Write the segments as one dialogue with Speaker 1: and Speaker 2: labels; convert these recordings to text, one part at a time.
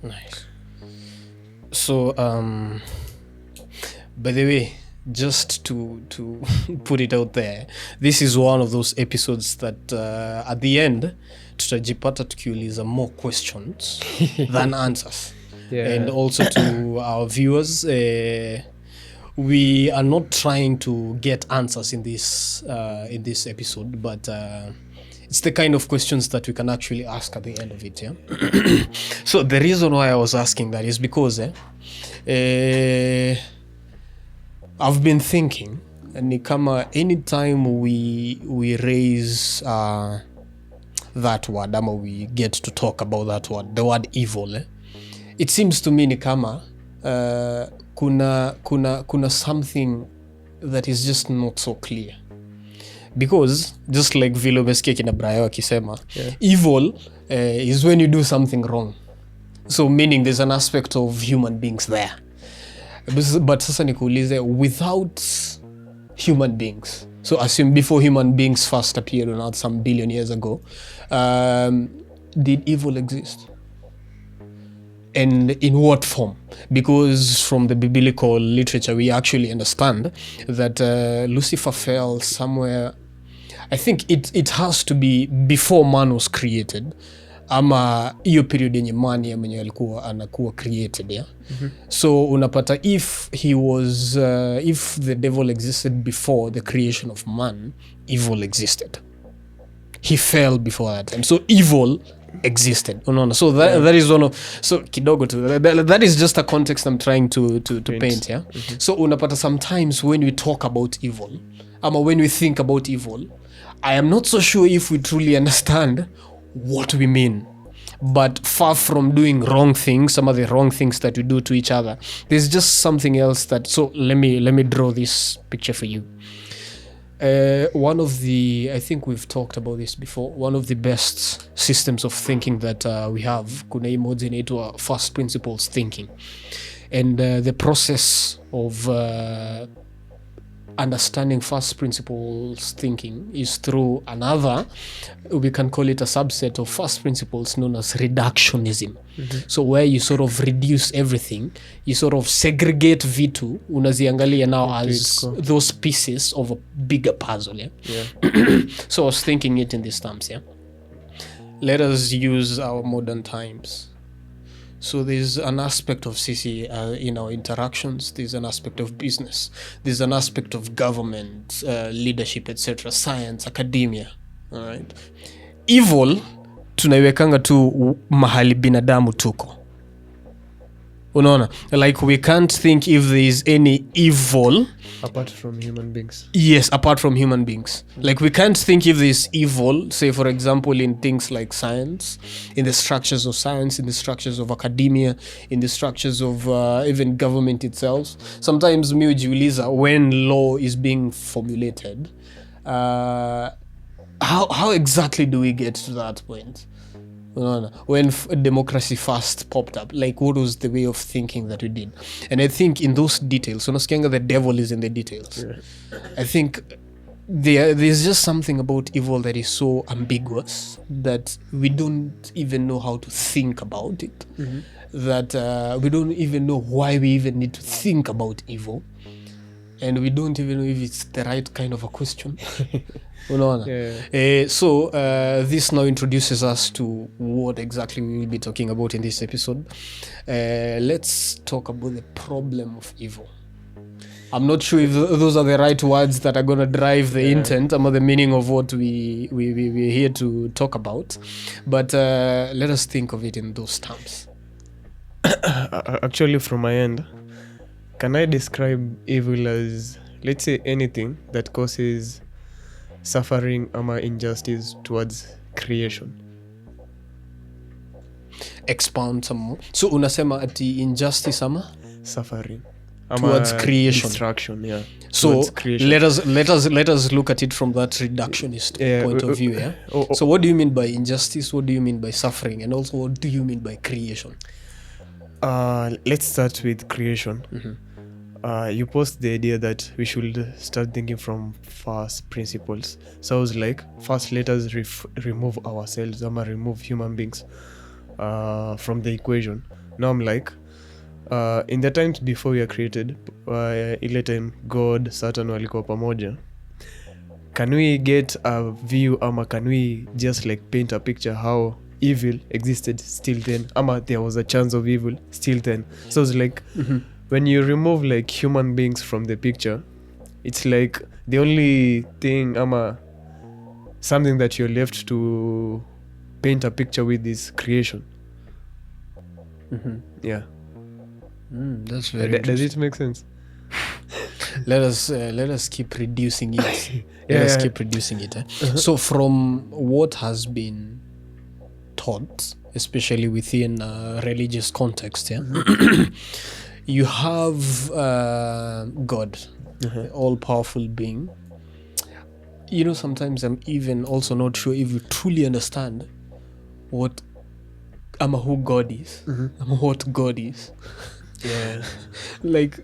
Speaker 1: Nice. So, by the way, just to put it out there, this is one of those episodes that at the end tutajipata tukiuliza more questions than answers. And also to our viewers, we are not trying to get answers in this episode, but it's the kind of questions that we can actually ask at the end of it. Yeah. So the reason why I was asking that is because I've been thinking, ni kama anytime we raise that word, ama we get to talk about that word, the word evil, it seems to me ni kama kuna something that is just not so clear. Because just like vile umesikia kina Brayo akisema, evil is when you do something wrong. So meaning there's an aspect of human beings there. But sasa nikuulize, without human beings, so assume before human beings first appeared on Earth some billion years ago, did evil exist? And in what form? Because from the biblical literature, we actually understand that Lucifer fell somewhere. I think it has to be before man was created, ama hiyo period yenye man ya mwenye alikuwa anakuwa created, yeah? So unapata if the devil existed before the creation of man, evil existed. He fell before that time. So evil existed. So that is one of, so kidogo tu, that is just a context I'm trying to paint, yeah. So unapata sometimes when we talk about evil, ama when we think about evil, I am not so sure if we truly understand what we mean. But far from doing wrong things, some of the wrong things that we do to each other, there's just something else that, so let me draw this picture for you. One of the, I think we've talked about this before, one of the best systems of thinking that we have, kuna hii moja inaitwa first principles thinking. And the process of understanding first principles thinking is through another, we can call it a subset of first principles known as reductionism. So where you sort of reduce everything, you sort of segregate vitu, unaziangalia now as those pieces of a bigger puzzle. So I was thinking it in these terms. Let us use our modern times. So there's an aspect of CC in our interactions. There's an aspect of business. There's an aspect of government, leadership, etc., science, academia. All right. Evil tunaiwekanga tu mahali binadamu tuko. Unaona? Like we can't think if there is any evil
Speaker 2: apart from human beings.
Speaker 1: Yes, apart from human beings. Like we can't think if there is evil, say for example in things like science, in the structures of science, in the structures of academia, in the structures of even government itself. Sometimes mi hujiuliza when law is being formulated, how exactly do we get to that point? When democracy first popped up, like what was the way of thinking that we did? And I think in those details, unasikianga the devil is in the details. I think there's just something about evil that is so ambiguous that we don't even know how to think about it. That we don't even know why we even need to think about evil. And we don't even know if it's the right kind of a question. So this now introduces us to what exactly we will be talking about in this episode. Let's talk about the problem of evil. I'm not sure if those are the right words that are going to drive the intent or the meaning of what we're here to talk about. But let us think of it in those terms.
Speaker 2: Actually, from my end, can I describe evil as, let's say, anything that causes suffering or injustice towards creation?
Speaker 1: Expound some more. So unasema ati injustice ama
Speaker 2: suffering
Speaker 1: towards creation,
Speaker 2: destruction,
Speaker 1: so creation. let us look at it from that reductionist point of view. So what do you mean by injustice? What do you mean by suffering? And also what do you mean by creation?
Speaker 2: Let's start with creation. You post the idea that we should start thinking from first principles. So I was like, first let us remove ourselves, remove human beings from the equation. now I'm like, in the times before we are created, ile time God, Satan walikuwa pamoja, can we get a view ama can we just like paint a picture how evil existed still then, ama there was a chance of evil still then? So it's like when you remove like human beings from the picture, it's like the only thing ama something that you're left to paint a picture with is creation. Yeah.
Speaker 1: That's very
Speaker 2: Does it make sense?
Speaker 1: let us keep reducing it.
Speaker 2: Yeah,
Speaker 1: Let us
Speaker 2: yeah.
Speaker 1: keep reducing it. So from what has been taught, especially within a religious context, you have God, the all-powerful being. You know, sometimes I'm even also not sure if you truly understand what who God is, what God is.
Speaker 2: Yeah.
Speaker 1: Like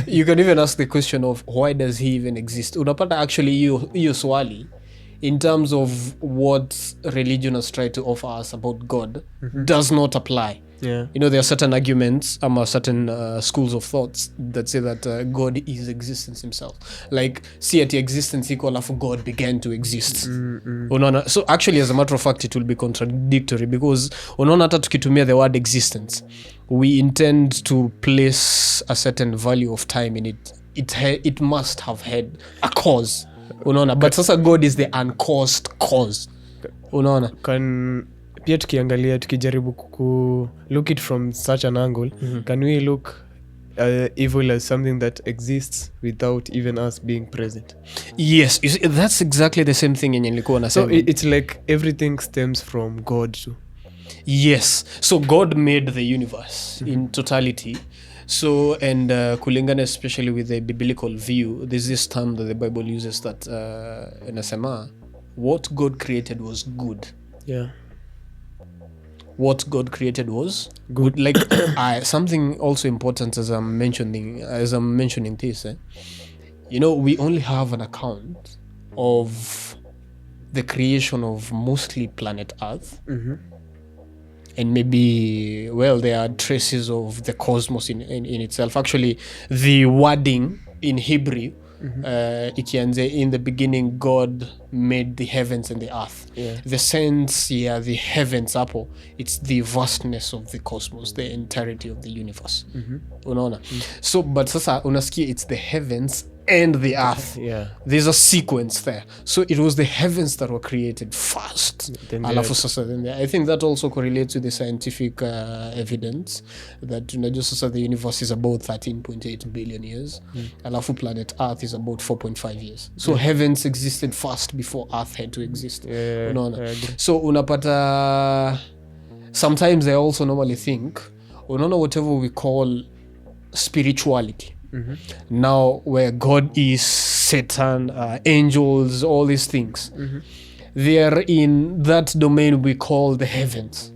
Speaker 1: you can even ask the question of why does he even exist? Unapata actually hiyo swali in terms of what religion has tried to offer us about God does not apply.
Speaker 2: Yeah.
Speaker 1: You know, there are certain arguments, certain schools of thoughts that say that God is existence himself. Like, see at the existence equal of God began to exist. Unaona? So actually, as a matter of fact, it will be contradictory because unaona hata tukitumia the word existence, we intend to place a certain value of time in it. It must have had a cause. Unaona? But sasa God is the uncaused cause. Unaona?
Speaker 2: Can pia tukiangalia tukijaribu look it from such an angle, can we look evil as something that exists without even us being present?
Speaker 1: Yes, you see, that's exactly the same thing yenye nilikuwa nasema.
Speaker 2: So it's like everything stems from God too.
Speaker 1: Yes, so God made the universe in totality. So, and kulingana especially with the biblical view, there's this term that the Bible uses that inasema what God created was good.
Speaker 2: Yeah.
Speaker 1: What God created was good. Like something also important as I'm mentioning this, you know, we only have an account of the creation of mostly planet Earth, and maybe, well, there are traces of the cosmos in itself. Actually, the wording in Hebrew, ikianze, in the beginning God made the heavens and the earth.
Speaker 2: Yeah.
Speaker 1: The sense, the heavens apple, it's the vastness of the cosmos, the entirety of the universe. Unaona? So but sasa unasikia it's the heavens and the earth.
Speaker 2: Yeah.
Speaker 1: There's a sequence there. So it was the heavens that were created first.
Speaker 2: Then the
Speaker 1: Alafu
Speaker 2: earth.
Speaker 1: sasa then I think that also correlates with the scientific evidence that unajua sasa the universe is about 13.8 billion years. Alafu planet earth is about 4.5 years. So heavens existed first before earth had to exist.
Speaker 2: Yeah,
Speaker 1: Unaona?
Speaker 2: I agree.
Speaker 1: So unapata, sometimes I also normally think, unaona, whatever we call spirituality, now where God is, Satan, angels, all these things, they are in that domain we call the heavens.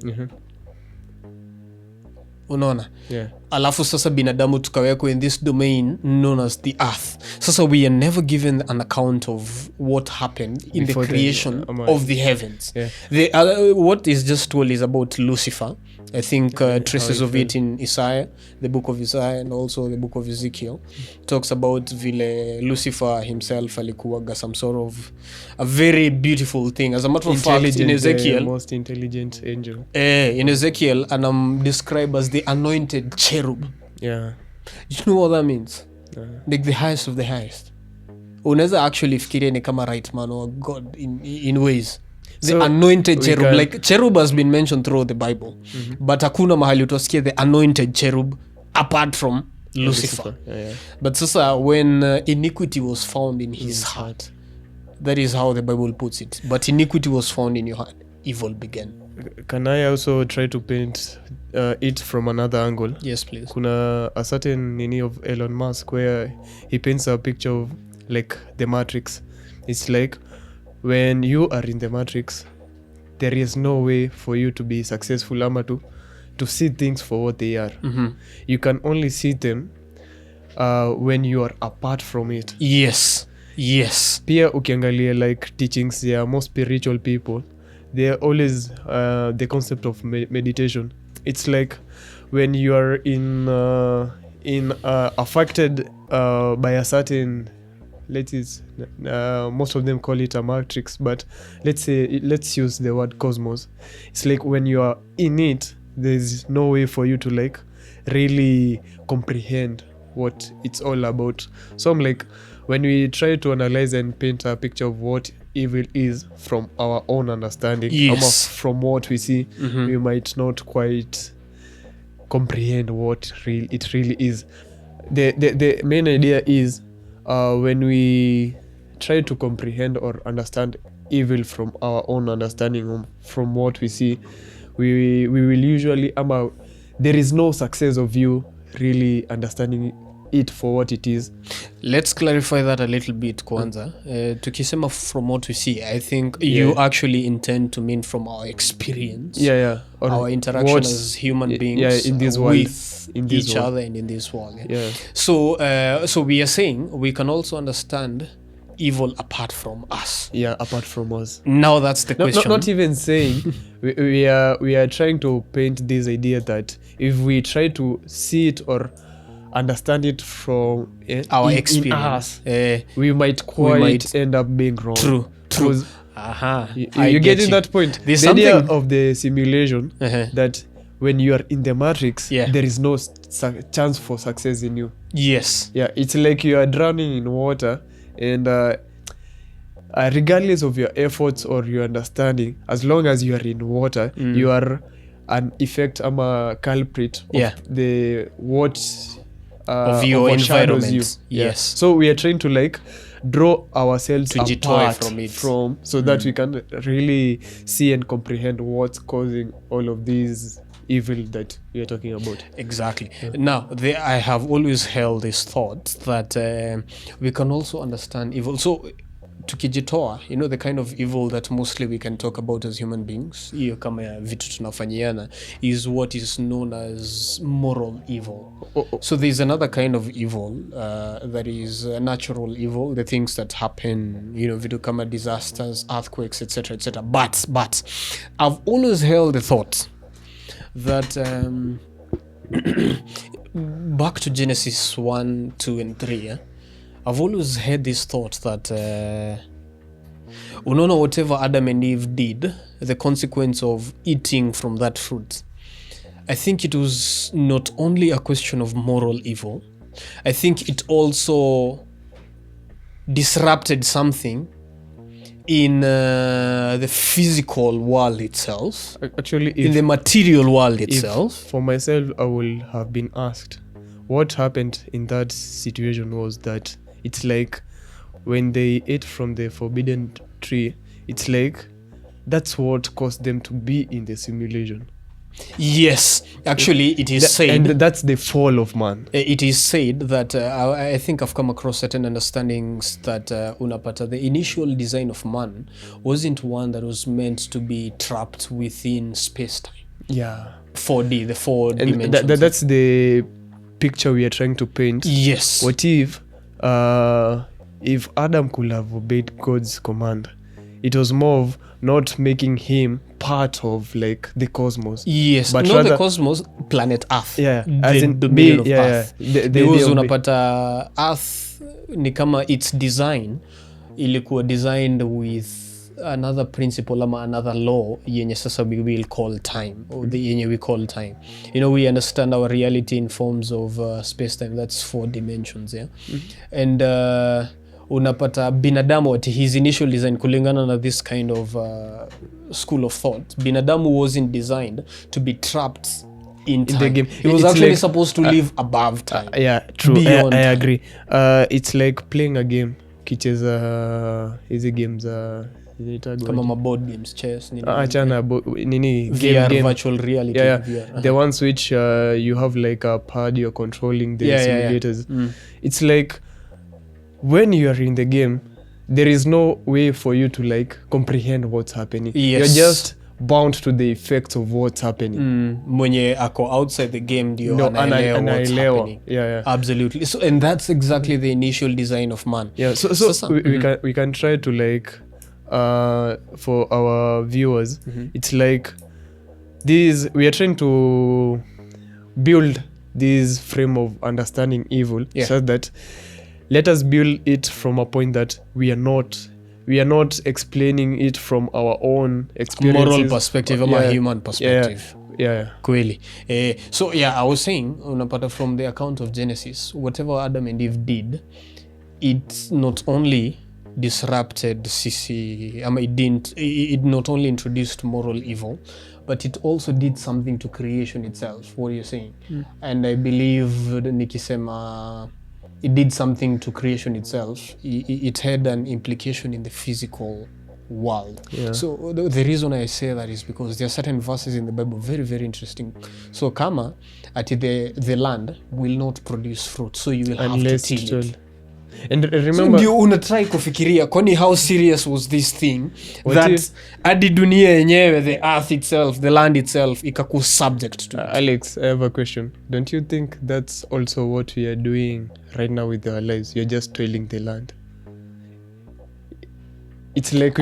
Speaker 1: Unaona?
Speaker 2: Yeah.
Speaker 1: Alafu sasa binadamu tukawekwa in this domain known as the earth. Sasa we are never given an account of what happened in
Speaker 2: Before
Speaker 1: the creation
Speaker 2: the
Speaker 1: of the heavens.
Speaker 2: Yeah.
Speaker 1: What is just told is about Lucifer. I think traces of it in Isaiah, the book of Isaiah, and also the book of Ezekiel talks about vile Lucifer himself alikuwaga some sort of a very beautiful thing. As a matter of fact, in Ezekiel,
Speaker 2: most intelligent angel.
Speaker 1: in Ezekiel, and I'm described as the anointed cherub.
Speaker 2: Yeah.
Speaker 1: You know what that means? Like the highest of the highest. Unaweza actually fikiria ni kama right man or God in ways. The
Speaker 2: So,
Speaker 1: anointed
Speaker 2: we
Speaker 1: cherub.
Speaker 2: can-
Speaker 1: Like cherub has been mentioned throughout the Bible. But hakuna mahali utasikia the anointed cherub apart from Lucifer.
Speaker 2: Yeah.
Speaker 1: But sasa when iniquity was found in his heart, that is how the Bible puts it. But iniquity was found in your heart, evil began.
Speaker 2: Can I also try to paint it from another angle?
Speaker 1: Yes, please.
Speaker 2: Kuna a certain nini of Elon Musk where he paints a picture of like the Matrix. It's like when you are in the Matrix, there is no way for you to be successful ama to see things for what they are. You can only see them when you are apart from it.
Speaker 1: Yes.
Speaker 2: Pia ukiangalia like teachings, they are more spiritual people. They are always the concept of meditation. It's like when you are in affected by a certain, most of them call it a matrix, but let's use the word cosmos. It's like when you are in it, there's no way for you to like really comprehend what it's all about. So I'm like, when we try to analyze and paint a picture of what evil is from our own understanding,
Speaker 1: Yes.
Speaker 2: from what we see, we might not quite comprehend what it really is. The main idea is, when we try to comprehend or understand evil from our own understanding, from what we see, we will usually there is no success of you really understanding it for what it is.
Speaker 1: Let's clarify that a little bit kwanza. Tukisema from what we see, I think you actually intend to mean from our experience,
Speaker 2: or
Speaker 1: our interaction as human beings
Speaker 2: in this world,
Speaker 1: with each other and in this world.
Speaker 2: Yeah.
Speaker 1: So we are saying we can also understand evil apart from us.
Speaker 2: Yeah, apart from us.
Speaker 1: Now that's the question.
Speaker 2: Not even saying we are trying to paint this idea that if we try to see it or understand it from
Speaker 1: our
Speaker 2: in
Speaker 1: experience,
Speaker 2: us, we might end up being wrong.
Speaker 1: True.
Speaker 2: You get in that point.
Speaker 1: There's
Speaker 2: the idea
Speaker 1: something
Speaker 2: of the simulation that when you are in the matrix, there is no chance for success in you.
Speaker 1: Yes.
Speaker 2: Yeah, it's like you are drowning in water, and regardless of your efforts or your understanding, as long as you are in water, you are an effect. I'm a culprit of the what
Speaker 1: of your environment.
Speaker 2: You.
Speaker 1: Yes.
Speaker 2: So we are trying to like draw ourselves
Speaker 1: to
Speaker 2: apart
Speaker 1: from it,
Speaker 2: so that we can really see and comprehend what's causing all of these evil that we are talking about.
Speaker 1: Exactly. Now, I have always held this thought that we can also understand evil. So tukijitoa, the kind of evil that mostly we can talk about as human beings, hiyo kama ya vitu tunafanyiana, is what is known as moral evil. So there's another kind of evil that is natural evil, the things that happen, vitu kama disasters, earthquakes, etc., etc. But I've always held the thought that back to Genesis 1, 2, and 3, I've always had this thought that whatever Adam and Eve did, the consequence of eating from that fruit, I think it was not only a question of moral evil, I think it also disrupted something in the physical world itself,
Speaker 2: actually,
Speaker 1: in the material world itself.
Speaker 2: For myself, I will have been asked what happened in that situation. Was that it's like when they ate from the forbidden tree, it's like that's what caused them to be in the simulation.
Speaker 1: Yes, actually it is said,
Speaker 2: and that's the fall of man.
Speaker 1: It is said that I think I've come across certain understandings that unapata, the initial design of man wasn't one that was meant to be trapped within space-time.
Speaker 2: Yeah.
Speaker 1: 4D, the 4
Speaker 2: and
Speaker 1: dimensions.
Speaker 2: That's the picture we are trying to paint.
Speaker 1: Yes.
Speaker 2: What if Adam could have obeyed God's command? It was more of not making him part of like the cosmos.
Speaker 1: Yes,
Speaker 2: but
Speaker 1: not
Speaker 2: rather,
Speaker 1: the cosmos, planet Earth.
Speaker 2: Yeah,
Speaker 1: as in the middle of Earth. Because unapata Earth ni kama its design ilikuwa designed with another principle ama another law yenye sasa we will call time, or the yenye we call time. We understand our reality in forms of space-time. That's 4 dimensions, and unapata binadamu at his initial design, kulingana na this kind of school of thought, binadamu wasn't designed to be trapped in time.
Speaker 2: The game.
Speaker 1: He was actually supposed to live above time.
Speaker 2: Yeah, true.
Speaker 1: Beyond
Speaker 2: I agree. It's like playing a game. Kicheza hizi games
Speaker 1: kama ma board games, chess,
Speaker 2: achana nini
Speaker 1: VR,
Speaker 2: game
Speaker 1: virtual reality.
Speaker 2: VR. The ones which you have like a pad, you're controlling the simulators. It's like when you are in the game, there is no way for you to like comprehend what's happening. You're just bound to the effects of what's happening.
Speaker 1: Mwenye ako outside the game ndio anaelewa what's happening.
Speaker 2: Yeah.
Speaker 1: Absolutely. So, and that's exactly the initial design of man.
Speaker 2: Yeah. So we can try to like for our viewers, it's like this. We are trying to build this frame of understanding evil,
Speaker 1: Yeah.
Speaker 2: so that let us build it from a point that we are not explaining it from our own experiences,
Speaker 1: moral perspective ama human perspective.
Speaker 2: yeah.
Speaker 1: Kweli. So yeah, I was saying, unapata from the account of Genesis, whatever Adam and Eve did, it not only disrupted sisi, it not only introduced moral evil, but it also did something to creation itself. What are you saying? And I believe nikisema it did something to creation itself, it had an implication in the physical world.
Speaker 2: Yeah.
Speaker 1: So the reason I say that is because there are certain verses in the Bible very, very interesting. So kama ati the land will not produce fruit, so you will
Speaker 2: Unless
Speaker 1: have to till it.
Speaker 2: And
Speaker 1: So
Speaker 2: remember,
Speaker 1: ndio unatry kufikiria kwani how serious was this thing
Speaker 2: What
Speaker 1: that
Speaker 2: if-
Speaker 1: hadi dunia yenyewe, the earth itself, the land itself ikaku subject to it.
Speaker 2: Alex, I have a question. Don't you think that's also what we are doing right now with our lives? You're just toiling the land. It's like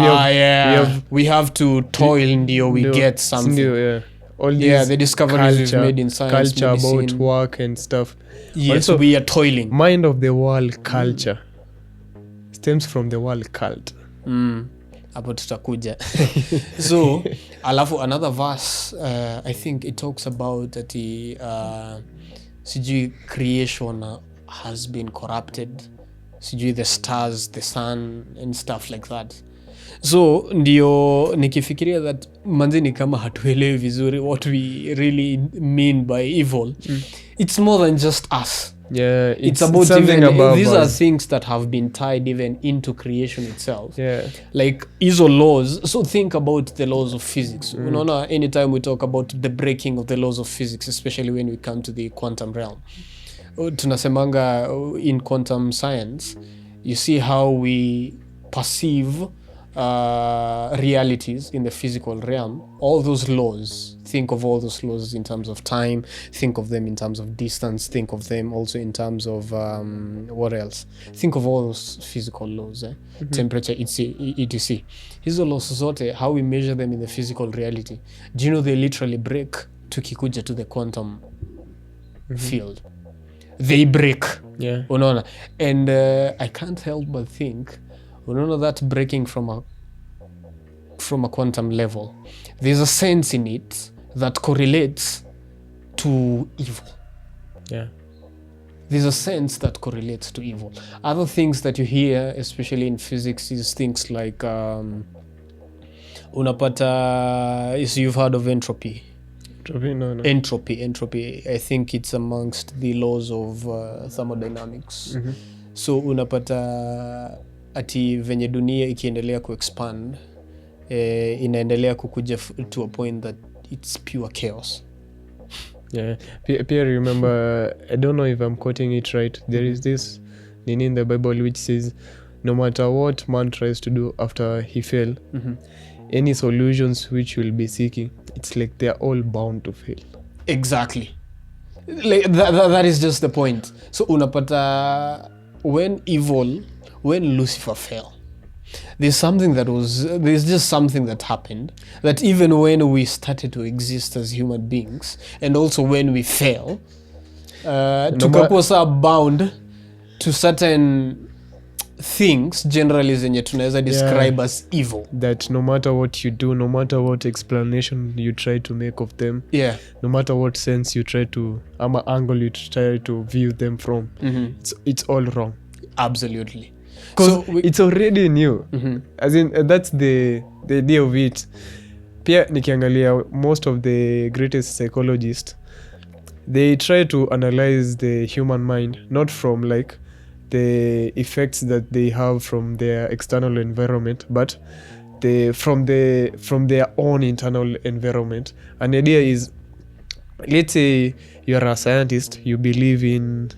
Speaker 1: We have to toil ndio we get something.
Speaker 2: Yeah. All these
Speaker 1: Yeah, the discoveries we've made in science,
Speaker 2: culture about
Speaker 1: medicine.
Speaker 2: work and stuff.
Speaker 1: Yes,
Speaker 2: Also,
Speaker 1: we are toiling.
Speaker 2: Mind of the world culture stems from the word cult.
Speaker 1: Hapo tutakuja. So alafu another verse, I think it talks about that sijui creation has been corrupted, sijui the stars, the sun and stuff like that. So ndio nikifikiria that manzini kama hatuelewi vizuri what we really mean by evil. It's more than just us.
Speaker 2: Yeah,
Speaker 1: It's about
Speaker 2: something
Speaker 1: even
Speaker 2: above
Speaker 1: these are
Speaker 2: us.
Speaker 1: things that have been tied even into creation itself.
Speaker 2: Yeah.
Speaker 1: Like hizo laws. So think about the laws of physics. Unaona, anytime we talk about the breaking of the laws of physics, especially when we come to the quantum realm, tunasemanga in quantum science, you see how we perceive realities in the physical realm. All those laws, think of all those laws in terms of time, think of them in terms of distance, think of them also in terms of what else, think of all those physical laws, temperature, etc. Hizo laws zote, how we measure them in the physical reality, do you know they literally break tukikuja to the quantum field? They break.
Speaker 2: Yeah.
Speaker 1: Unaona, and I can't help but think, unaona, that breaking from a quantum level, there's a sense in it that correlates to evil.
Speaker 2: Yeah.
Speaker 1: There's a sense that correlates to evil. Other things that you hear, especially in physics, is things like unapata, you've heard of entropy.
Speaker 2: No.
Speaker 1: Entropy, I think it's amongst the laws of thermodynamics. So unapata ati venye dunia ikiendelea kuexpand, inaendelea kukuja to a point that it's pure chaos.
Speaker 2: Yeah. Pierre, remember, I don't know if I'm quoting it right. There is this nini in the Bible which says, no matter what man tries to do after he fell, any solutions which will be seeking, it's like they're all bound to fail.
Speaker 1: Exactly. Like that is just the point. So unapata when Lucifer fell, there's just something that happened, that even when we started to exist as human beings, and also when we fell, tukakuwa bound to certain things generally zenye tunaweza describe as evil.
Speaker 2: That no matter what you do, no matter what explanation you try to make of them, no matter what sense you try to, angle you try to view them from, it's all wrong.
Speaker 1: Absolutely.
Speaker 2: Because it's already new. As in, that's the idea of it. Pia nikiangalia most of the greatest psychologists, they try to analyze the human mind not from like the effects that they have from their external environment, but from their own internal environment. And the idea is, let's say you're a scientist, you believe in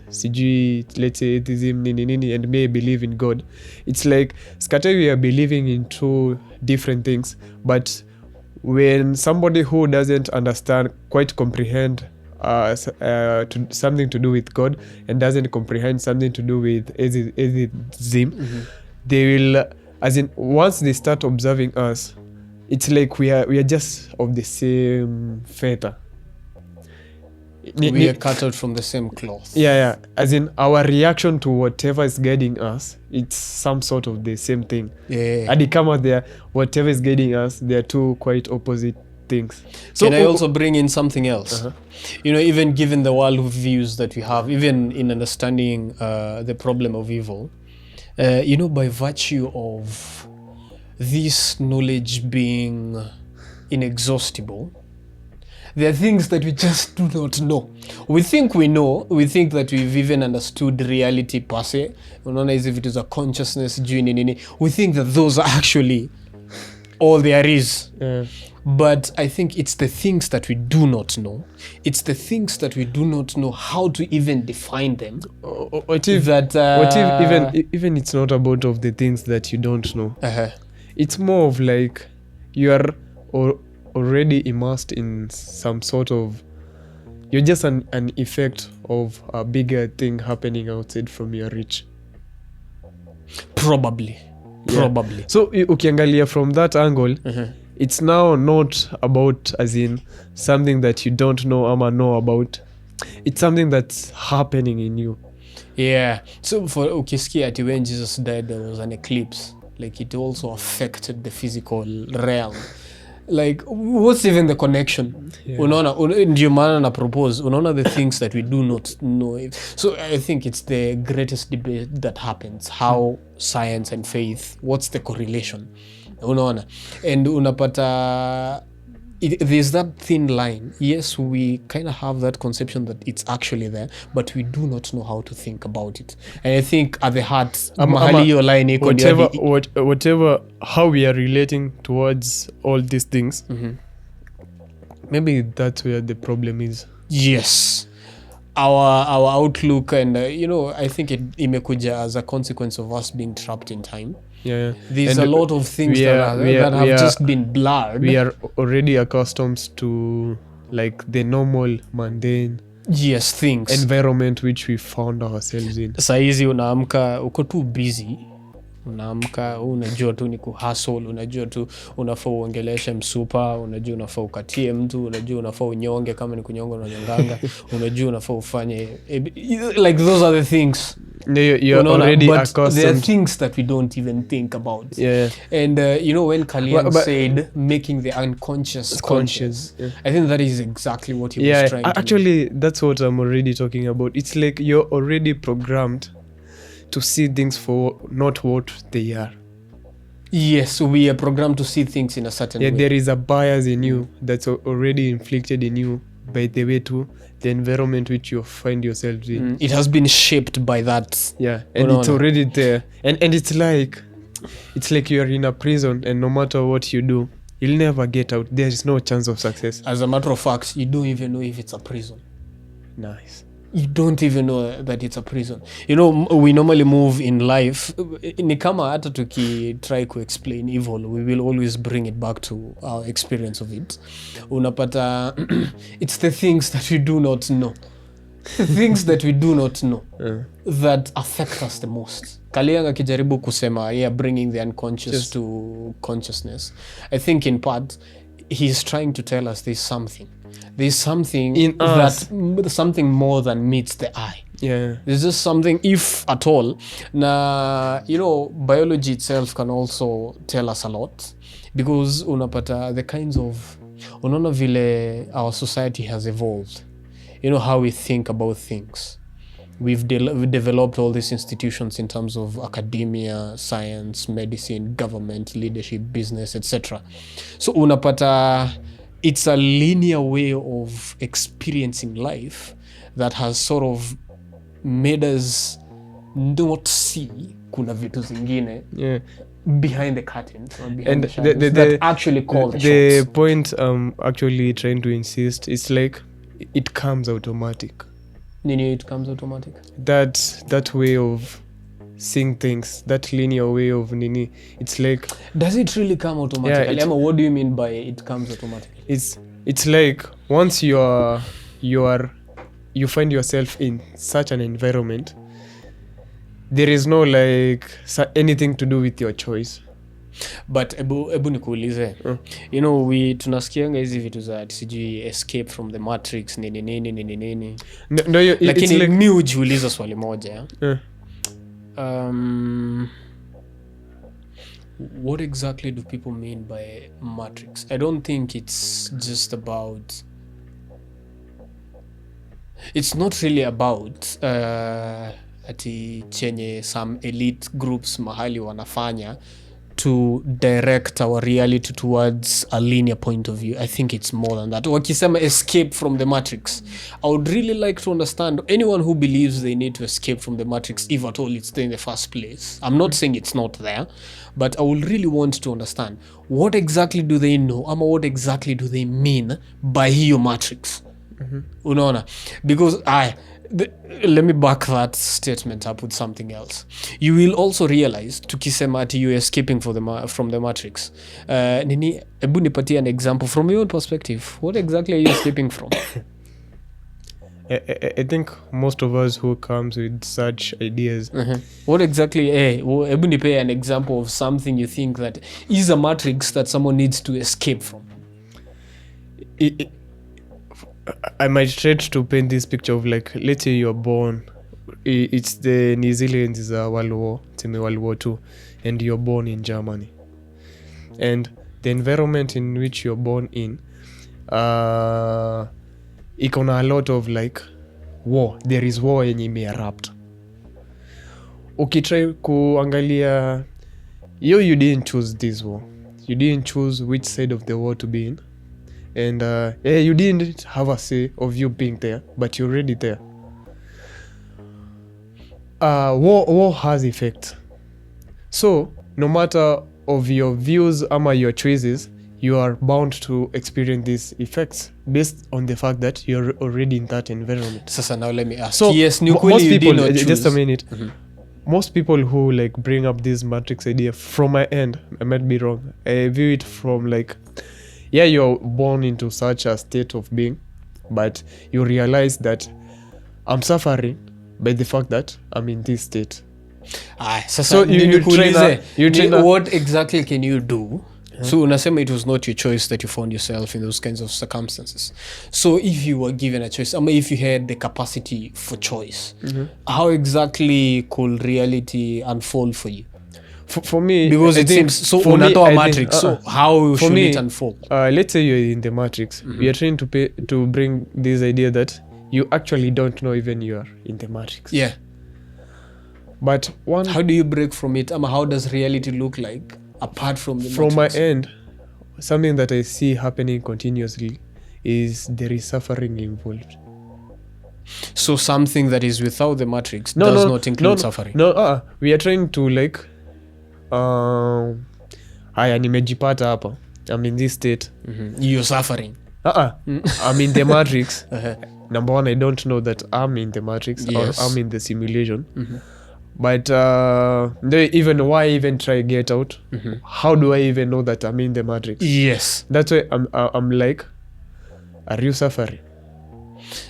Speaker 2: let's say atheism, and may believe in God. It's like scatter, we are believing in two different things, but when somebody who doesn't understand, quite comprehend something to do with God and doesn't comprehend something to do with atheism, they will, as in, once they start observing us, it's like we are just of the same feta.
Speaker 1: We are cut out from the same cloth.
Speaker 2: yeah, as in our reaction to whatever is guiding us, it's some sort of the same thing.
Speaker 1: Yeah.
Speaker 2: Hadi kama there, whatever is guiding us, they are two quite opposite things. So
Speaker 1: Can I also bring in something else?
Speaker 2: Uh-huh.
Speaker 1: You know, even given the world views that we have, even in understanding the problem of evil, you know, by virtue of this knowledge being inexhaustible, there are things that we just do not know. We think we know. We think that we've even understood reality per se. Unaona hizi vitu za consciousness, juu nini. We think that those are actually all there is. But I think it's the things that we do not know. It's the things that we do not know how to even define them.
Speaker 2: What if even it's not about of the things that you don't know. It's more of like you are already immersed in some sort of, you're just an effect of a bigger thing happening outside from your reach.
Speaker 1: Probably.
Speaker 2: So ukiangalia from that angle, it's now not about as in something that you don't know ama know about. It's something that's happening in you.
Speaker 1: Yeah. So for ukisikia ati when Jesus died there was an eclipse, like it also affected the physical realm. Like what's even the connection? Unaona ndio maana na propose unaona the things that we do not know. So I think it's the greatest debate that happens, how science and faith, what's the correlation? Unaona, and unapata there's that thin line. Yes, we kind of have that conception that it's actually there, but we do not know how to think about it. And I think at the heart mahali hiyo line iko
Speaker 2: whatever how we are relating towards all these things, maybe that's where the problem is.
Speaker 1: Yes, our outlook, and you know, I think it imekuja as a consequence of us being trapped in time. There's a lot of things that have just been blurred.
Speaker 2: We are already accustomed to like the normal mundane
Speaker 1: things
Speaker 2: environment which we found ourselves in.
Speaker 1: Saizi unaamka uko too busy, unaamka unajua tu ni kuhustle, unajua tu unafaa uongeleshe msupa, unajua unafaa ukatie mtu, unajua unafaa unyonge kama ni kunyonga unanyonganga, unajua unafaa ufanye like those are the things.
Speaker 2: You're already
Speaker 1: but
Speaker 2: accustomed.
Speaker 1: There are things that we don't even think about. And you know, when Kalian said making the unconscious conscious, I think that is exactly what he was trying to
Speaker 2: actually do. That's what I'm already talking about. It's like you're already programmed to see things for not what they are.
Speaker 1: Yes, we are programmed to see things in a certain way.
Speaker 2: There is a bias in you that's already inflicted in you by the way to the environment which you find yourself in.
Speaker 1: It has been shaped by that.
Speaker 2: And it's already there. And it's like you're in a prison, and no matter what you do, you'll never get out. There is no chance of success.
Speaker 1: As a matter of fact, you don't even know if it's a prison.
Speaker 2: Nice.
Speaker 1: You don't even know that it's a prison. You know, we normally move in life. Ni kama hata try to explain evil, we will always bring it back to our experience of it. Unapata, it's the things that we do not know. The things that we do not know that affect us the most. Kalianga kijaribu kusema, bringing the unconscious to consciousness. I think in part, he's trying to tell us there's something
Speaker 2: in us,
Speaker 1: something more than meets the eye. There's just something, if at all. Na, you know, biology itself can also tell us a lot, because unapata the kinds of, unaona vile our society has evolved. You know, how we think about things. We've developed all these institutions in terms of academia, science, medicine, government, leadership, business, etc. So unapata, it's a linear way of experiencing life that has sort of made us not see kuna vitu zingine behind the curtains or behind the shadows that actually call the shots.
Speaker 2: The point I'm actually trying to insist is like it comes automatic.
Speaker 1: Nini, it comes automatic?
Speaker 2: That way of seeing things, that linear way of nini, it's like,
Speaker 1: does it really come automatically? What do you mean by it comes automatically?
Speaker 2: It's like once you find yourself in such an environment, there is no like anything to do with your choice.
Speaker 1: But ebu nikuulize, you know, tunasikianga hizi vitu za sijui escape from the matrix nini.
Speaker 2: No,
Speaker 1: Lakini
Speaker 2: like,
Speaker 1: mi hujiuliza swali moja. What exactly do people mean by matrix? I don't think it's just about, it's not really about ati chenye some elite groups mahali wanafanya to direct our reality towards a linear point of view. I think it's more than that. Wakisema escape from the matrix, I would really like to understand anyone who believes they need to escape from the matrix, if at all it's there in the first place. I'm not saying it's not there, but I would really want to understand what exactly do they know, ama what exactly do they mean by hiyo matrix. Unaona? Because let me back that statement up with something else. You will also realize tukisema ati you're escaping from the matrix, nini, ebu nipatie an example from your own perspective. What exactly are you escaping from?
Speaker 2: I think most of us who comes with such ideas,
Speaker 1: what exactly, ebu nipe an example of something you think that is a matrix that someone needs to escape from.
Speaker 2: I might try to paint this picture of, like, let's say you're born, it's the New Zealand is a World War, it's in World War II, and you're born in Germany, and the environment in which you're born in, ikona a lot of, like, war. There is war yenye imeerupt. Ukitry kuangalia, you didn't choose this war, you didn't choose which side of the war to be in, and you didn't have a say of you being there, but you're already there. War has effects. So no matter of your views ama your choices, you are bound to experience these effects based on the fact that you're already in that environment.
Speaker 1: Sasa now let me ask.
Speaker 2: So
Speaker 1: yes,
Speaker 2: most
Speaker 1: you
Speaker 2: people,
Speaker 1: did not choose.
Speaker 2: just a minute. Most people who, like, bring up this matrix idea, from my end, I might be wrong, I view it from, like, yeah, you're born into such a state of being, but you realize that I'm suffering by the fact that I'm in this state.
Speaker 1: Sasa
Speaker 2: So you train
Speaker 1: what exactly can you do? So unasema it was not your choice that you found yourself in those kinds of circumstances. So if you were given a choice, I mean, if you had the capacity for choice, how exactly could reality unfold for you?
Speaker 2: For me,
Speaker 1: because it seems so unatoa matrix. So how should it unfold?
Speaker 2: Let's say you're in the matrix. We are trying to bring this idea that you actually don't know even you are in the matrix.
Speaker 1: Yeah.
Speaker 2: But
Speaker 1: how do you break from it? How does reality look like apart from the
Speaker 2: from
Speaker 1: matrix?
Speaker 2: My end, something that I see happening continuously is there is suffering involved.
Speaker 1: So something that is without the matrix does not include suffering.
Speaker 2: We are trying to, like, haya nimejipata hapa, I'm in this state.
Speaker 1: You're suffering.
Speaker 2: I'm in the matrix. Number one, I don't know that I'm in the matrix,
Speaker 1: yes,
Speaker 2: or I'm in the simulation. But even why even try get out? How do I even know that I'm in the matrix?
Speaker 1: Yes,
Speaker 2: that's why I'm like, are you suffering?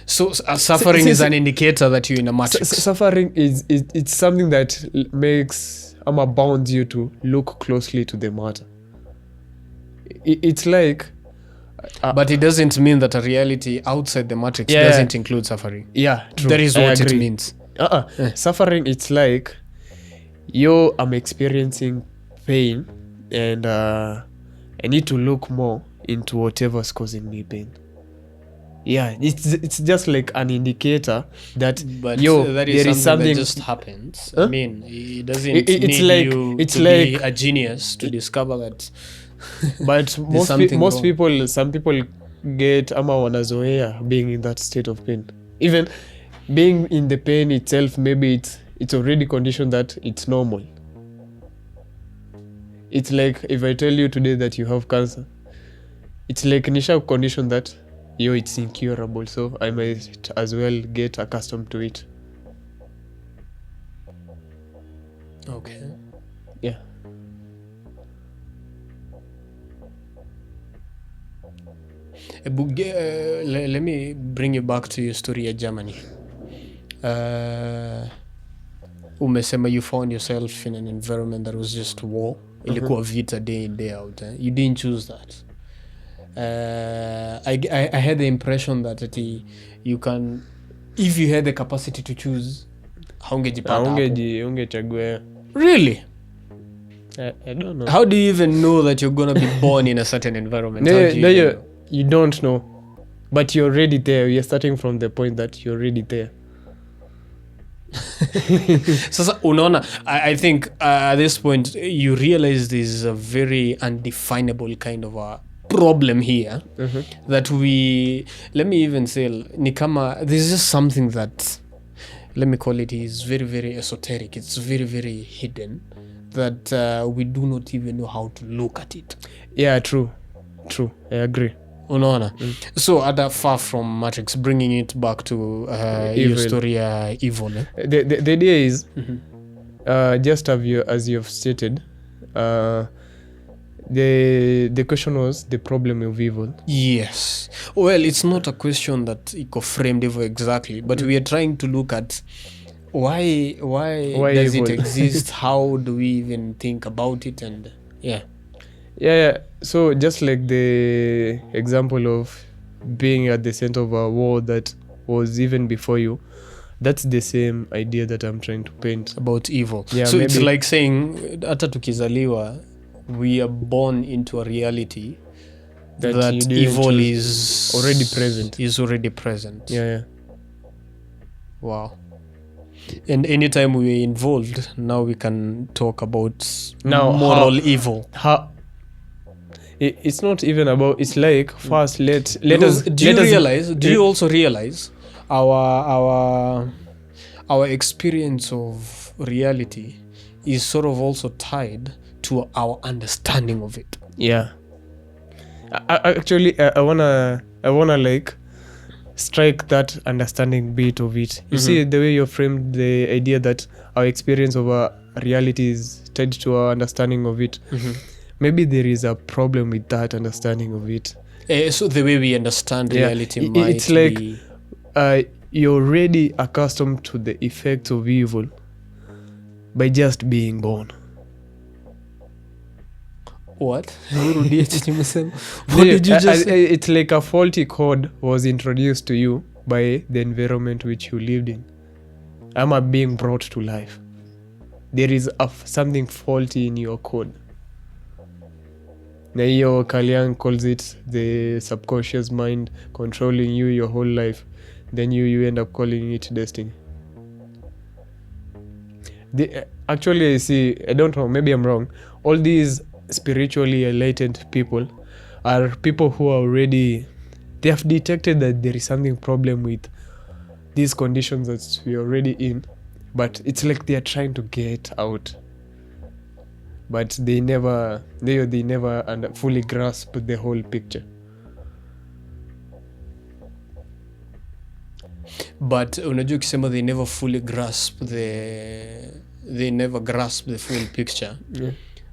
Speaker 1: So suffering is an indicator that you're in a matrix.
Speaker 2: Suffering it's something that makes bounds you to look closely to the matter. It's like,
Speaker 1: but it doesn't mean that a reality outside the matrix doesn't include suffering.
Speaker 2: Yeah, true.
Speaker 1: That is what it means.
Speaker 2: Suffering, it's like I'm experiencing pain, and I need to look more into whatever's causing me pain. Yeah, it's just like an indicator that
Speaker 1: that
Speaker 2: there is something
Speaker 1: that just happens. I mean, it doesn't need like, you to be a genius to discover that.
Speaker 2: But some people get wanazoea being in that state of pain. Even being in the pain itself, maybe it's already conditioned that it's normal. It's like if I tell you today that you have cancer, it's like nisha condition that it's incurable, so I might as well get accustomed to it.
Speaker 1: Okay.
Speaker 2: Yeah.
Speaker 1: Let me bring you back to your story at Germany. umesema you found yourself in an environment that was just war, ilikuwa vita day in day out, you didn't choose that. I had the impression that you can, if you had the capacity to choose, haungejipata hapo.
Speaker 2: Ungechagua.
Speaker 1: Really?
Speaker 2: I don't know.
Speaker 1: How do you even know that you're gonna be born in a certain environment?
Speaker 2: You don't know, but you're already there. You're starting from the point that you're already there.
Speaker 1: Sasa unaona, I think at this point you realize there's a very undefinable kind of a problem here, that let me even say, ni kama there's just something that, let me call it, is very, very esoteric. It's very, very hidden, that we do not even know how to look at it.
Speaker 2: Yeah, true. I agree.
Speaker 1: Unaona? So far from Matrix, bringing it back to your story, evil.
Speaker 2: The idea is, just as you've stated, the question was the problem of evil.
Speaker 1: Yes. Well, it's not a question that iko framed evil exactly, but we are trying to look at why does
Speaker 2: evil?
Speaker 1: it exist? How do we even think about it? And yeah.
Speaker 2: So just like the example of being at the center of a war that was even before you, that's the same idea that I'm trying to paint
Speaker 1: about evil.
Speaker 2: Yeah,
Speaker 1: so
Speaker 2: maybe.
Speaker 1: It's like saying hata tukizaliwa we are born into a reality that evil is already present.
Speaker 2: Yeah.
Speaker 1: Wow. And anytime we're involved, now we can talk about moral evil.
Speaker 2: It's not even about, it's like, first let us.
Speaker 1: Do you also realize our experience of reality is sort of also tied to our understanding of it?
Speaker 2: Yeah. I wanna like strike that understanding bit of it. You see the way you framed the idea that our experience of our reality is tied to our understanding of it. Maybe there is a problem with that understanding of it.
Speaker 1: So the way we understand reality might
Speaker 2: it's like you're already accustomed to the effects of evil by just being born.
Speaker 1: What? What did you just say?
Speaker 2: It's like a faulty code was introduced to you by the environment which you lived in. I'm being brought to life. There is something faulty in your code. Na hiyo Kalian calls it the subconscious mind controlling you your whole life. Then you end up calling it destiny. Actually, I see, I don't know, maybe I'm wrong. All these spiritually enlightened people are people who are already, they have detected that there is something problem with these conditions that we're already in, but it's like they are trying to get out, but they never fully grasp the whole picture.
Speaker 1: But unajua ukisema they never fully grasp the full picture.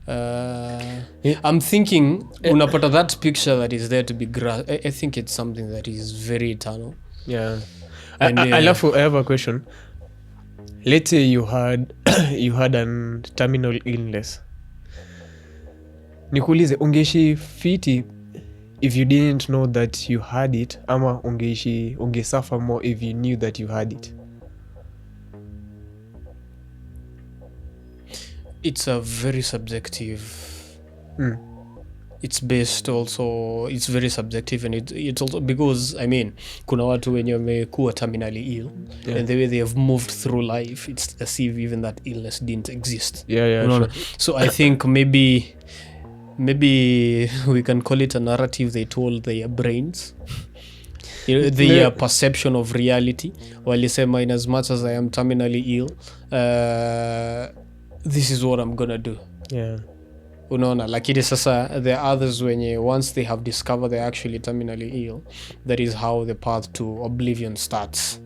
Speaker 1: I'm thinking unapata that picture that is there to be grasped. I think it's something that is very eternal.
Speaker 2: Yeah. And I have a question. Let's say you had an terminal illness. Nikuulize, ungeishi fiti if you didn't know that you had it, ama ungesuffer more if you knew that you had it?
Speaker 1: It's a very subjective. It's based also, it's very subjective, and it's also because kuna watu wenye wamekuwa terminally ill, and the way they have moved through life, it's as if even that illness didn't exist.
Speaker 2: Sure.
Speaker 1: So I think maybe we can call it a narrative they told their brains. The perception of reality. Walisema, in as much as I am terminally ill, this is what I'm gonna do.
Speaker 2: Yeah.
Speaker 1: Unaona, lakini sasa there are others wenye once they have discovered they're actually terminally ill, that is how the path to oblivion starts.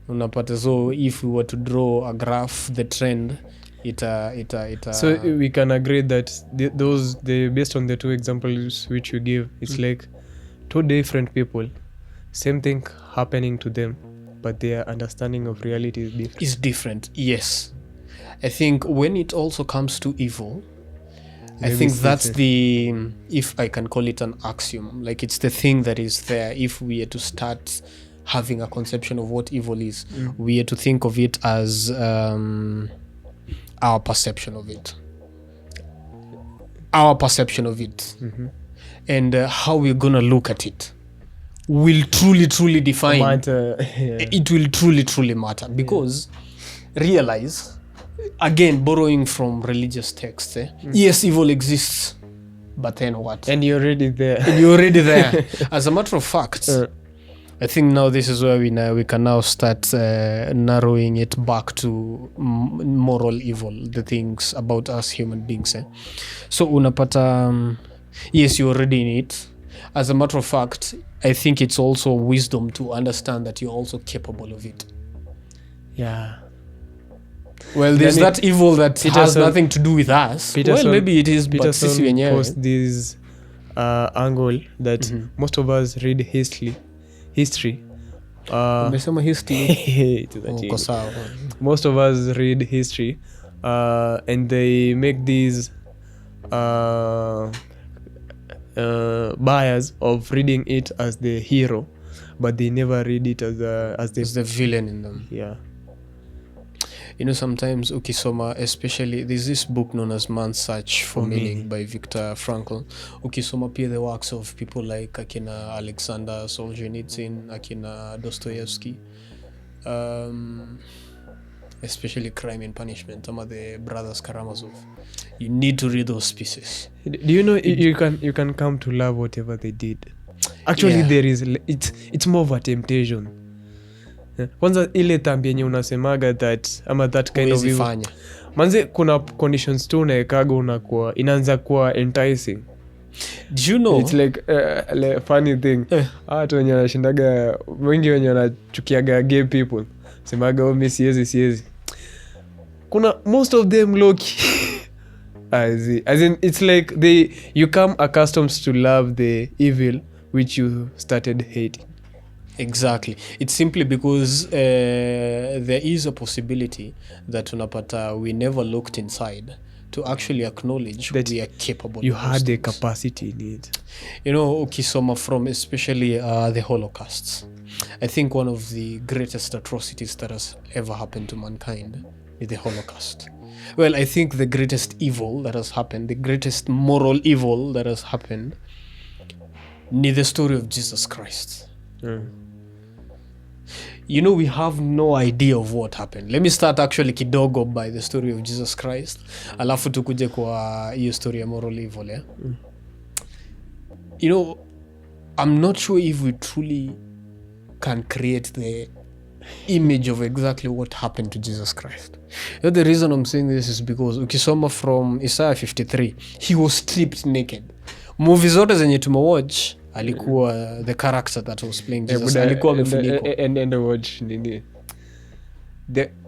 Speaker 1: Unapata, so if we were to draw a graph, the trend,
Speaker 2: so we can agree that based on the two examples which you give, it's like two different people, same thing happening to them, but their understanding of reality is different.
Speaker 1: Yes. I think when it also comes to evil, I
Speaker 2: Maybe
Speaker 1: think
Speaker 2: it's
Speaker 1: that's
Speaker 2: different.
Speaker 1: the, if I can call it an axiom, like it's the thing that is there. If we are to start having a conception of what evil is, we are to think of it as our perception of it. Our perception of it. And how we're going to look at it will truly define.
Speaker 2: Matter. Yeah.
Speaker 1: It will truly matter, because realize, again, borrowing from religious texts, yes, evil exists, but then what?
Speaker 2: And you're already there.
Speaker 1: And you're already there. As a matter of fact, I think now this is where we can now start narrowing it back to moral evil, the things about us human beings. So unapata, yes, you're already in it. As a matter of fact, I think it's also wisdom to understand that you're also capable of it.
Speaker 2: Yeah.
Speaker 1: Well, there's
Speaker 2: Then
Speaker 1: that evil that has
Speaker 2: Peterson-
Speaker 1: nothing to do with us.
Speaker 2: Peterson-
Speaker 1: Well, maybe it is, but sisi
Speaker 2: Peterson
Speaker 1: wenyewe.
Speaker 2: posed this angle that most of us read history.
Speaker 1: Umesema history.
Speaker 2: To the
Speaker 1: Oh,
Speaker 2: chini.
Speaker 1: uko sawa.
Speaker 2: Most of us read history, and they make these bias of reading it as the hero, but they never read it as
Speaker 1: There's the villain in them.
Speaker 2: yeah.
Speaker 1: You know, sometimes ukisoma, especially there's this book known as Man's Search for Meaning by Viktor Frankl. Ukisoma pia the works of people like akina Alexander Solzhenitsyn, akina Dostoevsky, especially Crime and Punishment, ama the brothers Karamazov. You need to read those pieces.
Speaker 2: Do you know you can come to love whatever they did? Actually,
Speaker 1: Yeah.
Speaker 2: there is it's more of a temptation. Kwanza ile tambi yenye unasemaga that ama that kind of
Speaker 1: Huwezi
Speaker 2: evil.
Speaker 1: fanya.
Speaker 2: Manze kuna conditions tu unaekaga unakuwa inaanza kuwa enticing.
Speaker 1: Do you know?
Speaker 2: It's like funny thing. Watu wenye wanashindaga wengi wenye wanachukiaga gay people semaga mi siezi. Kuna most of them loki. As in it's like you come accustomed to love the evil which you started hating.
Speaker 1: Exactly. It's simply because there is a possibility that unapata we never looked inside to actually acknowledge
Speaker 2: That
Speaker 1: we are capable
Speaker 2: You
Speaker 1: of
Speaker 2: had
Speaker 1: those
Speaker 2: the
Speaker 1: things.
Speaker 2: capacity in it.
Speaker 1: You know, ukisoma from especially the Holocausts, I think one of the greatest atrocities that has ever happened to mankind is the Holocaust. Well, I think the greatest evil that has happened, the greatest moral evil that has happened, ni the story of Jesus Christ. You know, we have no idea of what happened. Let me start actually kidogo by the story of Jesus Christ. Alafu tukuje kwa hiyo story ya moral evil, yeah? You know, I'm not sure if we truly can create the image of exactly what happened to Jesus Christ. You know, the reason I'm saying this is because ukisoma from Isaiah 53, he was stripped naked. Movie zote zenye tumewatch, alikuwa the character that was playing Jesus, alikuwa amefunikwa.
Speaker 2: And watch nini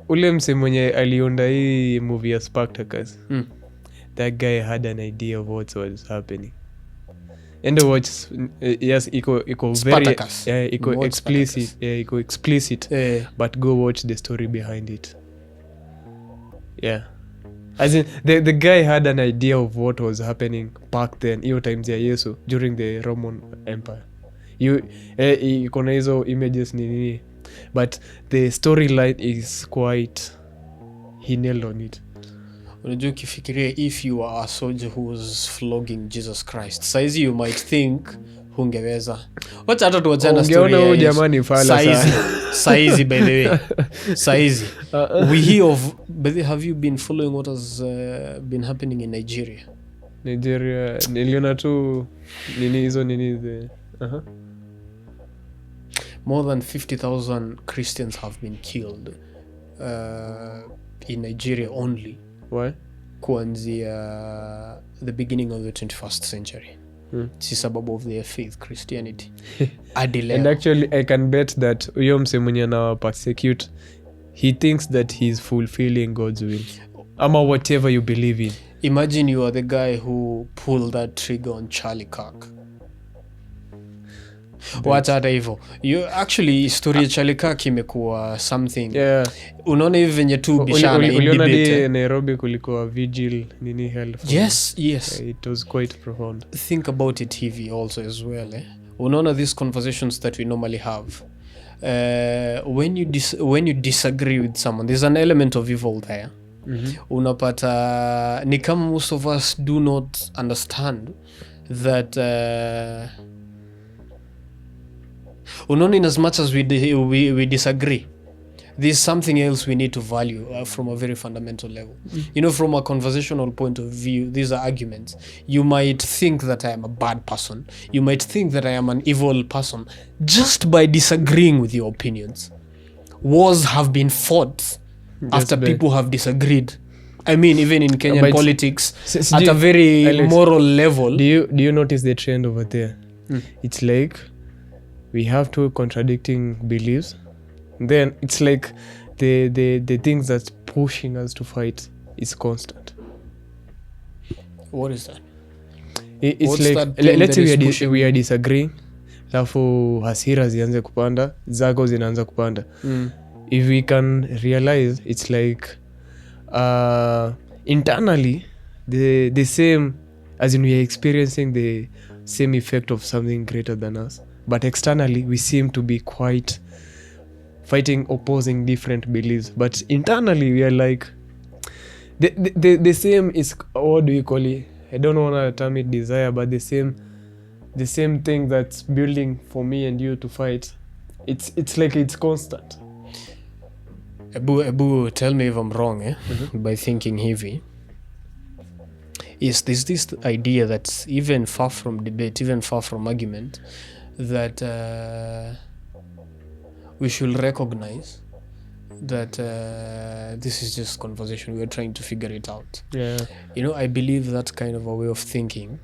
Speaker 2: ule mse mwenye aliunda hii movie ya Spartacus. That guy had an idea of what was happening. And watch, yes, iko very
Speaker 1: Spartacus.
Speaker 2: iko explicit, iko explicit, but go watch the story behind it. Yeah. As in, the guy had an idea of what was happening back then, hiyo times ya Yesu, during the Roman Empire. Iko na hizo images nini, but the storyline is quite, he nailed on it.
Speaker 1: Unajua ukifikiria, if you are a soldier who was flogging Jesus Christ, saizi you might think hungeweza. Wacha hata tuachana story.
Speaker 2: Ungeona huyu jamani fala sana.
Speaker 1: Saizi by the way. Saizi. We hear of, but have you been following what has been happening in Nigeria?
Speaker 2: Nigeria, niliona tu nini hizo nini the
Speaker 1: More than 50,000 Christians have been killed in Nigeria only.
Speaker 2: Why?
Speaker 1: Kuanzia the beginning of the 21st century. Si sababu of their faith, Christianity.
Speaker 2: And actually I can bet that huyo mse mwenye na persecute, he thinks that he's fulfilling God's will. Ama whatever you believe in.
Speaker 1: Imagine you are the guy who pulled that trigger on Charlie Kirk. wacha hata hivyo actually historia Chalikaki imekuwa something
Speaker 2: Yeah.
Speaker 1: unaona hivi venye tu bishana in
Speaker 2: Uliona
Speaker 1: debate
Speaker 2: Nairobi kulikuwa vigil nini held for
Speaker 1: yes
Speaker 2: it was quite profound.
Speaker 1: think about it hivi also as well unaona these conversations that we normally have when you disagree with someone there's an element of evil there. Unapata ni kama most of us do not understand that unaona in as much as we disagree there's something else we need to value from a very fundamental level. You know, from a conversational point of view, these are arguments. You might think that I am a bad person. You might think that I am an evil person just by disagreeing with your opinions. Wars have been fought after people have disagreed. I mean, even in Kenyan politics, at a very Alex, moral level.
Speaker 2: Do you notice the trend over there? It's like we have two contradicting beliefs. Then it's like the things that's pushing us to fight is constant.
Speaker 1: What is that?
Speaker 2: It's what's like let's say we are disagreeing, alafu hasira zianze kupanda, zako zinaanza kupanda. If we can realize it's like internally the same, as in we are experiencing the same effect of something greater than us, but externally we seem to be quite fighting opposing different beliefs, but internally we are like the same is, what do you call it, I don't want to term it desire, but the same thing that's building for me and you to fight. It's like it's constant.
Speaker 1: Ebu tell me if I'm wrong by thinking heavy. Is this idea that's even far from debate, even far from argument, that we should recognize that this is just conversation, we're trying to figure it out.
Speaker 2: Yeah.
Speaker 1: You know, I believe that kind of a way of thinking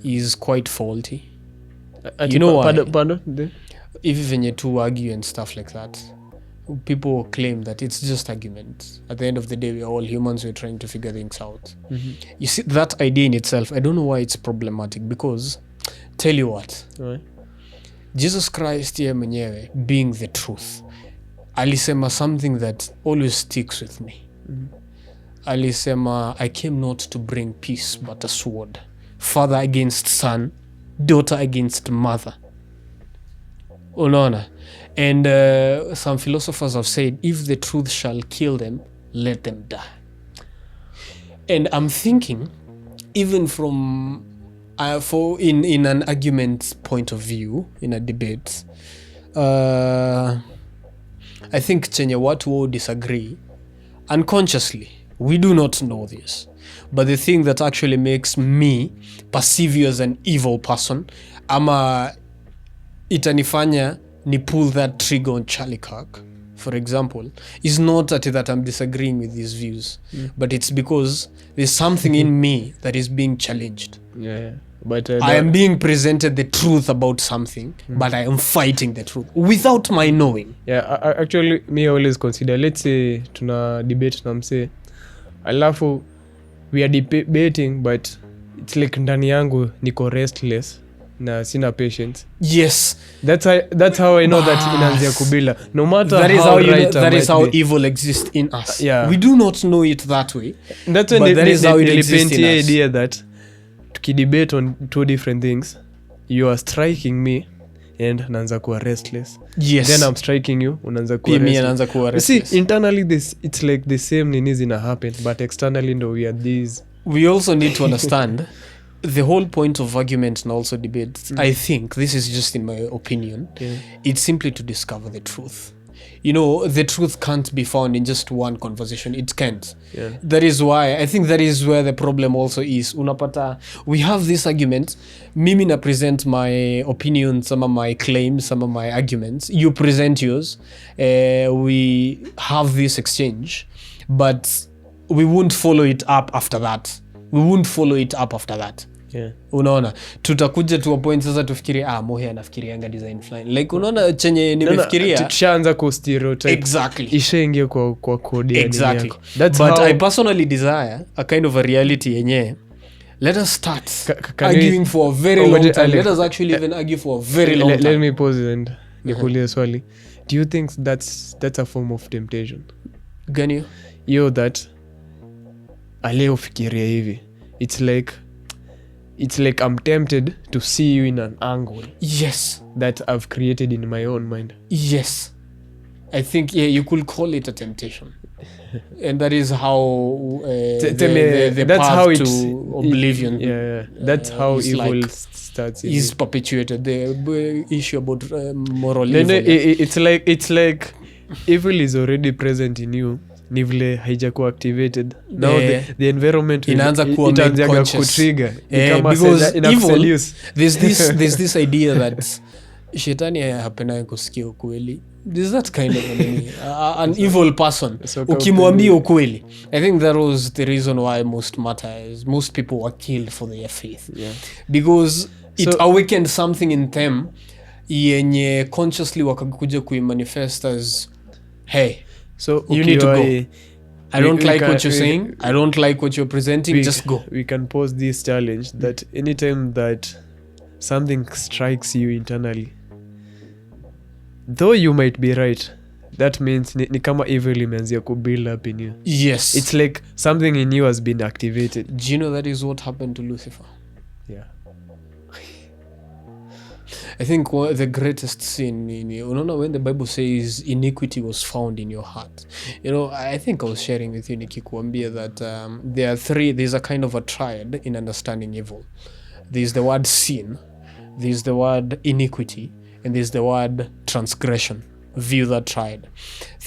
Speaker 1: is quite faulty. You know why?
Speaker 2: Pardon?
Speaker 1: If when you two argue and stuff like that, people claim that it's just argument. At the end of the day, we're all humans, we're trying to figure things out. You see, that idea in itself, I don't know why it's problematic, because tell you what,
Speaker 2: right.
Speaker 1: Jesus Christ ye mwenyewe, being the truth, alisema something that always sticks with me. Alisema, I came not to bring peace but a sword, father against son, daughter against mother. Unaona? And some philosophers have said, if the truth shall kill them, let them die. And I'm thinking, even from in an argument point of view, in a debate, I think chenye watu wao disagree unconsciously, we do not know this, but the thing that actually makes me perceive you as an evil person, ama itanifanya ni pull that trigger on Charlie Kirk, for example, is not that I'm disagreeing with these views, but it's because there's something in me that is being challenged.
Speaker 2: Yeah. But
Speaker 1: I am being presented the truth about something, but I am fighting the truth without my knowing.
Speaker 2: Yeah, actually, me always consider, let's say tuna debate na mse, alafu we are debating, but it's like ndani yangu niko restless na sina patience.
Speaker 1: Yes,
Speaker 2: that's how I know that inaanzia kubila, no matter
Speaker 1: that is
Speaker 2: how
Speaker 1: you
Speaker 2: right
Speaker 1: know, that is how
Speaker 2: be.
Speaker 1: evil exists in us.
Speaker 2: Yeah.
Speaker 1: We do not know it that way.
Speaker 2: That's when
Speaker 1: that is how it exists in us.
Speaker 2: Idea that tukidebate on two different things, you are striking me and naanza kuwa restless.
Speaker 1: Yes.
Speaker 2: Then I'm striking you, unaanza kuwa restless. See, internally it's like the same nini zina happen, but externally ndo we are these.
Speaker 1: We also need to understand the whole point of argument and also debate, I think, this is just in my opinion, it's simply to discover the truth. You know, the truth can't be found in just one conversation. It can't.
Speaker 2: Yeah.
Speaker 1: That is why, I think that is where the problem also is. Unapata, we have this argument. Mimi na present my opinion, some of my claims, some of my arguments. You present yours. We have this exchange. But we won't follow it up after that.
Speaker 2: Yeah.
Speaker 1: Unaona, tutakuja to a point sasa tufikirie Mohe anafikirianga design fulani, like unaona chenye nimefikiria
Speaker 2: tushaanza ku stereotype.
Speaker 1: Exactly,
Speaker 2: ishaingia kwa code ya
Speaker 1: exactly.
Speaker 2: That's
Speaker 1: but
Speaker 2: how...
Speaker 1: I personally desire a kind of a reality yenye let us start
Speaker 2: can
Speaker 1: arguing
Speaker 2: we-
Speaker 1: for a very
Speaker 2: Oh,
Speaker 1: long
Speaker 2: but,
Speaker 1: time.
Speaker 2: like,
Speaker 1: Let us actually even argue for a very long
Speaker 2: let
Speaker 1: time.
Speaker 2: me pause and nikuulize swali. Do you think that's a form of temptation?
Speaker 1: Gani?
Speaker 2: Yo, that aleo fikiria hivi, it's like I'm tempted to see you in an angle
Speaker 1: Yes.
Speaker 2: that I've created in my own mind.
Speaker 1: Yes. I think, yeah, you could call it a temptation. And that is how
Speaker 2: Tell me,
Speaker 1: the
Speaker 2: that's
Speaker 1: path
Speaker 2: how
Speaker 1: to oblivion
Speaker 2: yeah, that's how
Speaker 1: is
Speaker 2: evil
Speaker 1: like-
Speaker 2: starts.
Speaker 1: is perpetuated. The issue about moral
Speaker 2: No,
Speaker 1: evil. Yeah.
Speaker 2: it's like evil is already present in you, ni vile haijakuwa activated now. The environment
Speaker 1: Inaanza kuwa made
Speaker 2: itaanzaga
Speaker 1: conscious.
Speaker 2: kutrigger, ni
Speaker 1: Eh,
Speaker 2: kama
Speaker 1: because evil-
Speaker 2: inakuseduce.
Speaker 1: there's this idea that shetani hapendaye kusikia ukweli. There's that kind of an evil person.
Speaker 2: So
Speaker 1: Ukimwambia ukweli. I think that was the reason why most people were killed for their faith.
Speaker 2: Yeah.
Speaker 1: Because it
Speaker 2: So-
Speaker 1: awakened something in them yenye consciously wakakuja kuimanifest as, hey,
Speaker 2: So
Speaker 1: you need to go.
Speaker 2: ukiwa-
Speaker 1: I don't
Speaker 2: we
Speaker 1: like
Speaker 2: can-
Speaker 1: what you're
Speaker 2: we-
Speaker 1: saying. I don't like what you're presenting. Just go.
Speaker 2: we can pose this challenge that anytime that something strikes you internally, though you might be right, that means ni kama evil imeanzia ku build up in you.
Speaker 1: Yes.
Speaker 2: It's like something in you has been activated.
Speaker 1: Do you know that is what happened to Lucifer?
Speaker 2: Yeah.
Speaker 1: I think the greatest sin when the Bible says iniquity was found in your heart. I think I was sharing with you, nikikuambia, that there's a kind of a triad in understanding evil. There's the word sin, there's the word iniquity, and there's the word transgression. View that triad.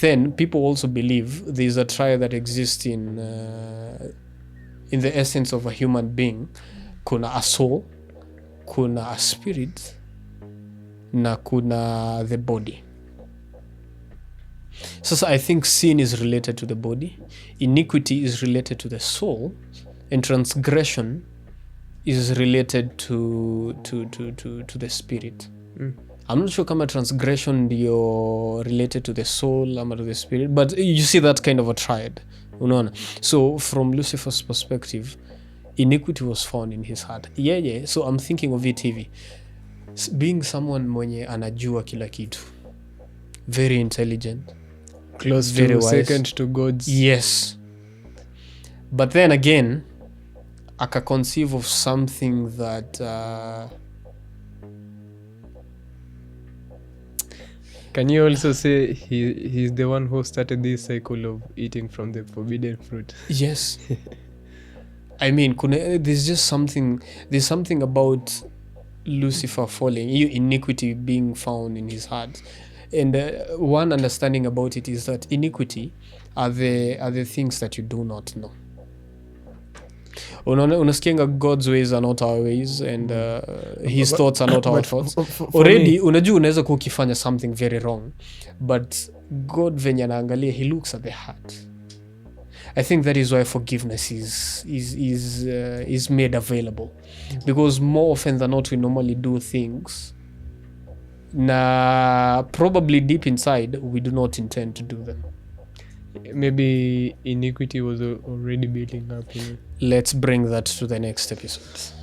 Speaker 1: Then people also believe there's a triad that exists in the essence of a human being. Kuna a soul, kuna a spirit, na kuna the body. So I think sin is related to the body, iniquity is related to the soul, and transgression is related to the spirit. I'm not sure kama transgression ndio related to the soul ama to the spirit, but you see that kind of a triad. Unaona? So from Lucifer's perspective, iniquity was found in his heart. Yeah. So I'm thinking of it hivi. Being someone mwenye anajua kila kitu, very intelligent,
Speaker 2: Close
Speaker 1: very
Speaker 2: to
Speaker 1: wise.
Speaker 2: second to God's.
Speaker 1: Yes. But then again, aka conceive of something that
Speaker 2: Can you also say he's the one who started this cycle of eating from the forbidden fruit?
Speaker 1: yes. I mean, there's something about Lucifer falling, iniquity being found in his heart. And one understanding about it is that iniquity are the things that you do not know. Unasikianga God's ways are not our ways, and his thoughts are not our thoughts.
Speaker 2: For
Speaker 1: Already
Speaker 2: me-
Speaker 1: unajua unaweza kuwa ukifanya something very wrong, but God venye anaangalia, he looks at the heart. I think that is why forgiveness is made available, because more often than not we normally do things na probably deep inside we do not intend to do them.
Speaker 2: Maybe iniquity was already building up in you.
Speaker 1: Let's bring that to the next episode.